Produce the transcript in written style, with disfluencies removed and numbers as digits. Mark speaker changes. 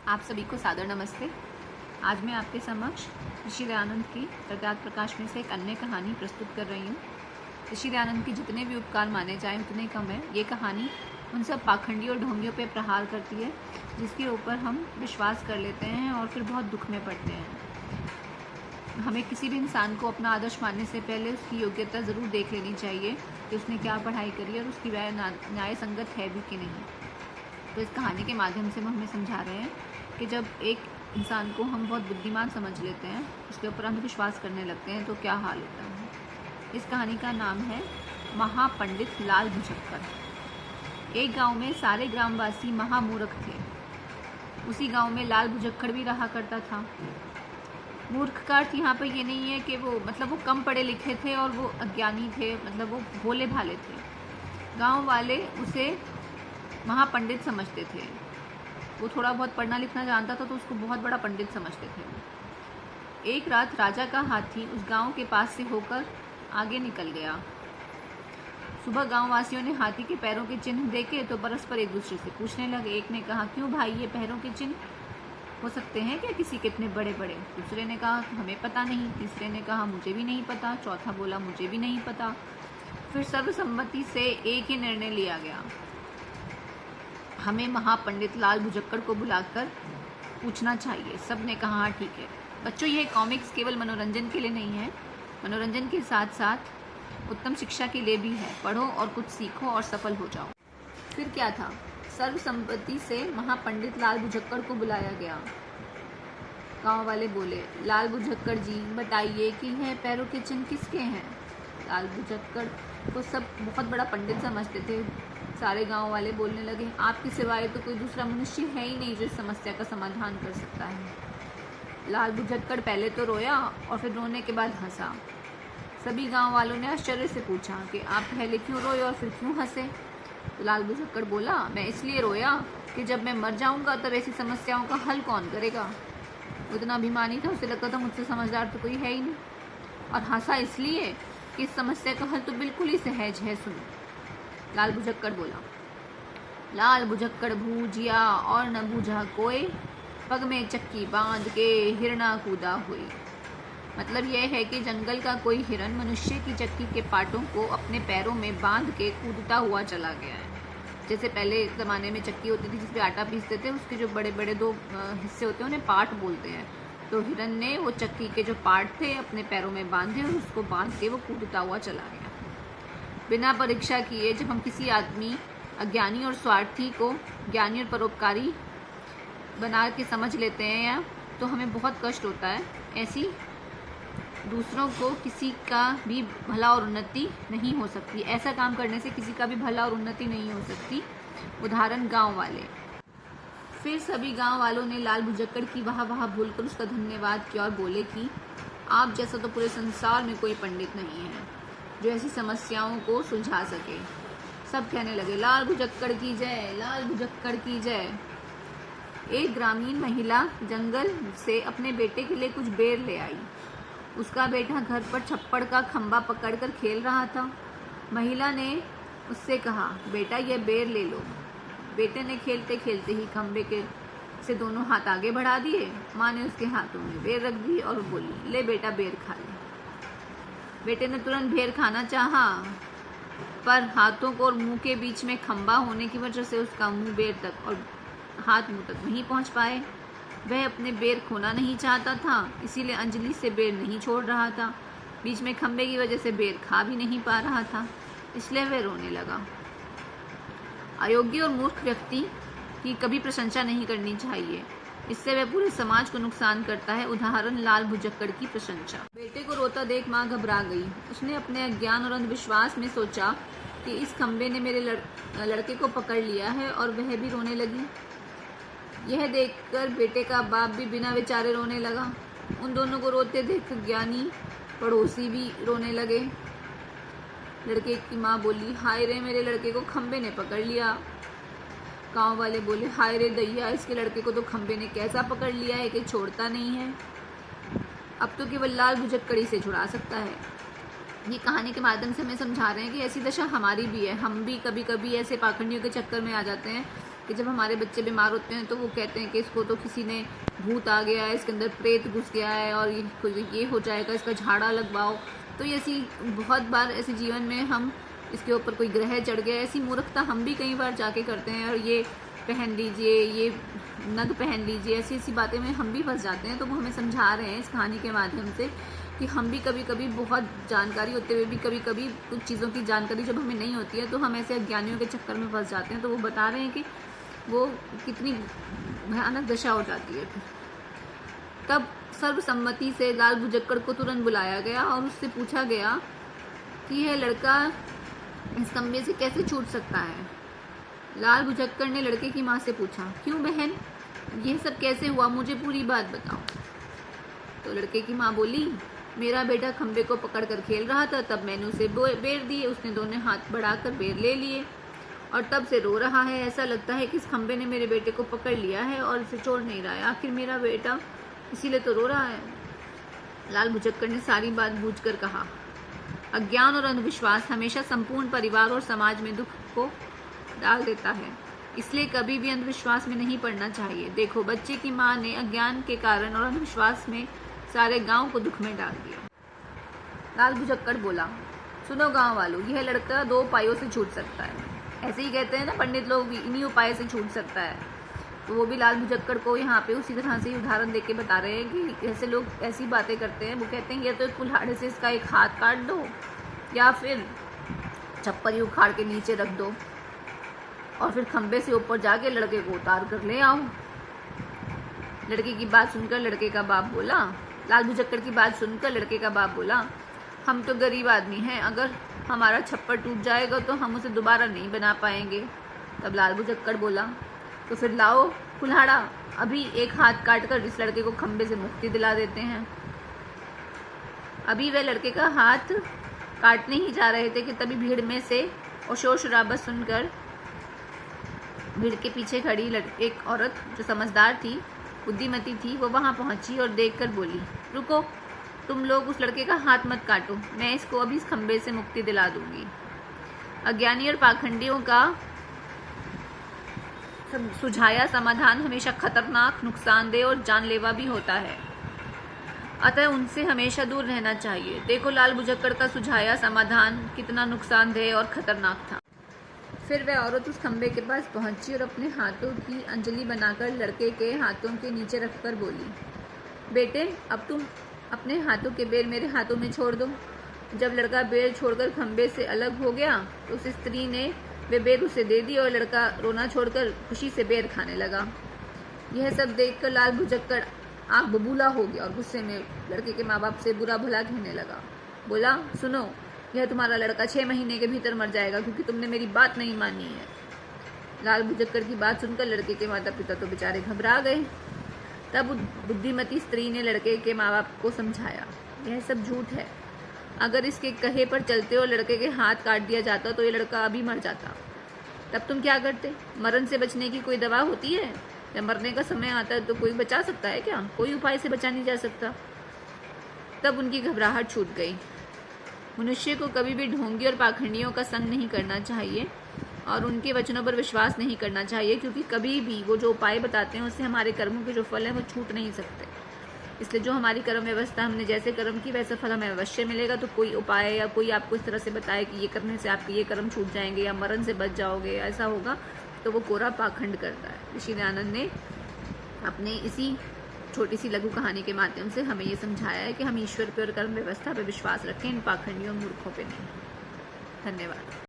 Speaker 1: आप सभी को सादर नमस्ते। आज मैं आपके समक्ष ऋषि दयानंद की प्रज्ञात प्रकाश में से एक अन्य कहानी प्रस्तुत कर रही हूँ। ऋषि दयानंद की जितने भी उपकार माने जाएं उतने कम है। ये कहानी उन सब पाखंडी और ढोंगियों पे प्रहार करती है जिसके ऊपर हम विश्वास कर लेते हैं और फिर बहुत दुख में पड़ते हैं। हमें किसी भी इंसान को अपना आदर्श मानने से पहले उसकी योग्यता ज़रूर देख लेनी चाहिए कि उसने क्या पढ़ाई करी और उसकी राय न्याय संगत है भी कि नहीं। तो इस कहानी के माध्यम से वो हमें समझा रहे हैं कि जब एक इंसान को हम बहुत बुद्धिमान समझ लेते हैं, उसके ऊपर अंधविश्वास करने लगते हैं, तो क्या हाल होता है। इस कहानी का नाम है महापंडित लाल भुजक्कड़। एक गांव में सारे ग्रामवासी महामूर्ख थे। उसी गांव में लाल भुजक्कड़ भी रहा करता था। मूर्ख का अर्थ यहाँ पर ये नहीं है कि वो कम पढ़े लिखे थे और वो अज्ञानी थे, मतलब वो भोले भाले थे। गांव वाले उसे महापंडित समझते थे। वो थोड़ा बहुत पढ़ना लिखना जानता था तो उसको बहुत बड़ा पंडित समझते थे। एक रात राजा का हाथी उस गांव के पास से होकर आगे निकल गया। सुबह गांव वासियों ने हाथी के पैरों के चिन्ह देखे तो परस्पर एक दूसरे से पूछने लगे। एक ने कहा, क्यों भाई, ये पैरों के चिन्ह हो सकते हैं क्या किसी के इतने बड़े बड़े? दूसरे ने कहा, हमें पता नहीं। तीसरे ने कहा, मुझे भी नहीं पता। चौथा बोला, मुझे भी नहीं पता। फिर सर्वसम्मति से एक ही निर्णय लिया गया, हमें महापंडित लाल भुजक्कड़ को बुलाकर पूछना चाहिए। सब ने कहा, हाँ ठीक है। बच्चों, यह कॉमिक्स केवल मनोरंजन के लिए नहीं है, मनोरंजन के साथ साथ उत्तम शिक्षा के लिए भी है। पढ़ो और कुछ सीखो और सफल हो जाओ। फिर क्या था, सर्वसम्मति से महापंडित लाल भुजक्कड़ को बुलाया गया। गांव वाले बोले, लाल भुजक्कड़ जी बताइए कि यह पैरों के चिन्ह किसके हैं? लाल भुजक्कड़ को सब बहुत बड़ा पंडित समझते थे। सारे गांव वाले बोलने लगे, आपके सिवाय तो कोई दूसरा मनुष्य है ही नहीं जो इस समस्या का समाधान कर सकता है। लाल भुजक्कड़ पहले तो रोया और फिर रोने के बाद हंसा। सभी गांव वालों ने आश्चर्य से पूछा कि आप पहले क्यों रोए और फिर क्यों हंसे? तो लाल भुजक्कड़ बोला, मैं इसलिए रोया कि जब मैं मर जाऊंगा तब ऐसी समस्याओं का हल कौन करेगा। उतना अभिमानी था, उसे लगता था मुझसे समझदार तो कोई है ही नहीं। और हंसा इसलिए कि इस समस्या का हल तो बिल्कुल ही सहज है। सुनो, लाल भुजक्कड़ बोला, लाल भुजक्कड़ भूजिया और न बूझा कोई, पग में चक्की बांध के हिरना कूदा हुई। मतलब यह है कि जंगल का कोई हिरन मनुष्य की चक्की के पाटों को अपने पैरों में बांध के कूदता हुआ चला गया है। जैसे पहले ज़माने में चक्की होती थी जिसपे आटा पीसते थे, उसके जो बड़े बड़े दो हिस्से होते हैं उन्हें पाट बोलते हैं। तो हिरन ने वो चक्की के जो पार्ट थे अपने पैरों में बांधे और उसको बांध के वो कूदता हुआ चला गया। बिना परीक्षा किए जब हम किसी आदमी अज्ञानी और स्वार्थी को ज्ञानी और परोपकारी बना के समझ लेते हैं या तो हमें बहुत कष्ट होता है। ऐसी दूसरों को किसी का भी भला और उन्नति नहीं हो सकती। ऐसा काम करने से किसी का भी भला और उन्नति नहीं हो सकती। उदाहरण, गांव वाले। फिर सभी गांव वालों ने लाल भुजक्कड़ की वाह वाह भूलकर उसका धन्यवाद किया और बोले कि आप जैसा तो पूरे संसार में कोई पंडित नहीं है जो ऐसी समस्याओं को सुलझा सके। सब कहने लगे, लाल भुजक्कड़ की जय, लाल भुजक्कड़ की जय। एक ग्रामीण महिला जंगल से अपने बेटे के लिए कुछ बेर ले आई। उसका बेटा घर पर छप्पड़ का खंबा पकड़कर खेल रहा था। महिला ने उससे कहा, बेटा यह बेर ले लो। बेटे ने खेलते खेलते ही खंबे के से दोनों हाथ आगे बढ़ा दिए। माँ ने उसके हाथों में बेर रख दी और बोली, ले बेटा बेर खा ले। बेटे ने तुरंत बेर खाना चाहा, पर हाथों को और मुंह के बीच में खंबा होने की वजह से उसका मुंह बेर तक और हाथ मुंह तक नहीं पहुंच पाए। वह अपने बेर खोना नहीं चाहता था, इसीलिए अंजलि से बेर नहीं छोड़ रहा था। बीच में खंबे की वजह से बेर खा भी नहीं पा रहा था, इसलिए वह रोने लगा। अयोग्य और मूर्ख व्यक्ति की कभी प्रशंसा नहीं करनी चाहिए, इससे वह पूरे समाज को नुकसान करता है। उदाहरण, लाल भुजक्कड़ की प्रशंसा। बेटे को रोता देख माँ घबरा गई। उसने अपने अज्ञान और अंधविश्वास में सोचा कि इस खंबे ने मेरे लड़के को पकड़ लिया है और वह भी रोने लगी। यह देखकर बेटे का बाप भी बिना विचारे रोने लगा। उन दोनों को रोते देख ज्ञानी पड़ोसी भी रोने लगे। लड़के की माँ बोली, हाय रे, मेरे लड़के को खंबे ने पकड़ लिया। गांव वाले बोले, हाय रे दैया, इसके लड़के को तो खंबे ने कैसा पकड़ लिया है कि छोड़ता नहीं है। अब तो केवल लाल भुजक्कड़ से छुड़ा सकता है। ये कहानी के माध्यम से हमें समझा रहे हैं कि ऐसी दशा हमारी भी है। हम भी कभी कभी ऐसे पाखंडियों के चक्कर में आ जाते हैं कि जब हमारे बच्चे बीमार होते हैं तो वो कहते हैं कि इसको तो किसी ने भूत आ गया है, इसके अंदर प्रेत घुस गया है और ये हो जाएगा, इसका झाड़ा लगवाओ। तो ये ऐसी बहुत बार ऐसे जीवन में हम इसके ऊपर कोई ग्रह चढ़ गया, ऐसी मूर्खता हम भी कई बार जाके करते हैं, और ये पहन लीजिए, ये नग पहन लीजिए, ऐसी ऐसी बातें में हम भी फंस जाते हैं। तो वो हमें समझा रहे हैं इस कहानी के माध्यम से कि हम भी कभी कभी बहुत जानकारी होते हुए भी कभी कभी कुछ चीज़ों की जानकारी जब हमें नहीं होती है तो हम ऐसे अज्ञानियों के चक्कर में फंस जाते हैं। तो वो बता रहे हैं कि वो कितनी भयानक दशा हो जाती है। तब सर्वसम्मति से लाल भुजक्कड़ को तुरंत बुलाया गया और उससे पूछा गया कि यह लड़का इस खंबे से कैसे छूट सकता है। लाल भुजक्कड़ ने लड़के की माँ से पूछा, क्यों बहन, यह सब कैसे हुआ, मुझे पूरी बात बताओ। तो लड़के की माँ बोली, मेरा बेटा खंबे को पकड़कर खेल रहा था, तब मैंने उसे बेर दिए, उसने दोनों हाथ बढ़ाकर बेर ले लिए और तब से रो रहा है। ऐसा लगता है कि इस खंबे ने मेरे बेटे को पकड़ लिया है और इसे छोड़ नहीं रहा है। आखिर मेरा बेटा इसीलिए तो रो रहा है। लाल भुजक्कड़ ने सारी बात बूझकर कहा, अज्ञान और अंधविश्वास हमेशा संपूर्ण परिवार और समाज में दुख को डाल देता है, इसलिए कभी भी अंधविश्वास में नहीं पड़ना चाहिए। देखो, बच्चे की माँ ने अज्ञान के कारण और अंधविश्वास में सारे गांव को दुख में डाल दिया। लाल भुजक्कड़ बोला, सुनो गांव वालों, यह लड़का 2 उपायों से छूट सकता है। ऐसे ही कहते हैं ना पंडित लोग, इन्हीं उपाय से छूट सकता है। तो वो भी लाल भुजक्कड़ को यहाँ पे उसी तरह से उदाहरण देके बता रहे हैं कि ऐसे लोग ऐसी बातें करते हैं। वो कहते हैं या तो एक कुल्हाड़े से इसका एक हाथ काट दो या फिर छप्पर ही उखाड़ के नीचे रख दो और फिर खंबे से ऊपर जाके लड़के को उतार कर ले आओ। लड़के की बात सुनकर लड़के का बाप बोला, लाल भुजक्कड़ की बात सुनकर लड़के का बाप बोला, हम तो गरीब आदमी हैं, अगर हमारा छप्पर टूट जाएगा तो हम उसे दोबारा नहीं बना पाएंगे। तब लाल भुजक्कड़ बोला, तो फिर लाओ कुल्हाड़ा, अभी एक हाथ काटकर इस लड़के को खंबे से मुक्ति दिला देते हैं। अभी वह लड़के का हाथ काटने ही जा रहे थे कि तभी भीड़ में से और शोर शराबा सुनकर भीड़ के पीछे खड़ी एक औरत जो समझदार थी, बुद्धिमती थी, वो वहां पहुंची और देखकर बोली, रुको, तुम लोग उस लड़के का हाथ मत काटो, मैं इसको अभी इस खंबे से मुक्ति दिला दूंगी। अज्ञानी और पाखंडियों का सुझाया समाधान हमेशा खतरनाक, नुकसानदेह और जानलेवा भी होता है, अतः उनसे हमेशा दूर रहना चाहिए। देखो, लाल भुजक्कड़ का सुझाया समाधान कितना नुकसानदेह और खतरनाक था। फिर वह औरत उस खंबे के पास पहुंची और अपने हाथों की अंजलि बनाकर लड़के के हाथों के नीचे रखकर बोली, बेटे, अब तुम अपने हाथों के बेर मेरे हाथों में छोड़ दो। जब लड़का बेर छोड़कर खंबे से अलग हो गया तो उस स्त्री ने वे बेर उसे दे दी और लड़का रोना छोड़कर खुशी से बेर खाने लगा। यह सब देखकर लाल भुजक्कड़ आँख बबूला हो गया और गुस्से में लड़के के माँ बाप से बुरा भला कहने लगा। बोला, सुनो, यह तुम्हारा लड़का 6 महीने के भीतर मर जाएगा क्योंकि तुमने मेरी बात नहीं मानी है। लाल भुजक्कड़ की बात सुनकर लड़के के माता पिता तो बेचारे घबरा गए। तब बुद्धिमती स्त्री ने लड़के के माँ बाप को समझाया, यह सब झूठ है, अगर इसके कहे पर चलते और लड़के के हाथ काट दिया जाता तो ये लड़का अभी मर जाता। तब तुम क्या करते? मरण से बचने की कोई दवा होती है? जब मरने का समय आता है तो कोई बचा सकता है क्या? कोई उपाय से बचा नहीं जा सकता। तब उनकी घबराहट छूट गई। मनुष्य को कभी भी ढोंगी और पाखंडियों का संग नहीं करना चाहिए और उनके वचनों पर विश्वास नहीं करना चाहिए, क्योंकि कभी भी वो जो उपाय बताते हैं उससे हमारे कर्मों के जो फल हैं वो छूट नहीं सकते। इसलिए जो हमारी कर्म व्यवस्था, हमने जैसे कर्म की वैसा फल हमें अवश्य मिलेगा। तो कोई उपाय या कोई आपको इस तरह से बताए कि ये करने से आपके ये कर्म छूट जाएंगे या मरण से बच जाओगे, ऐसा होगा, तो वो कोरा पाखंड करता है। ऋषि दयानंद ने अपने इसी छोटी सी लघु कहानी के माध्यम से हमें ये समझाया है कि हम ईश्वर पे और कर्म व्यवस्था पे विश्वास रखें, इन पाखंडियों मूर्खों पे नहीं। धन्यवाद।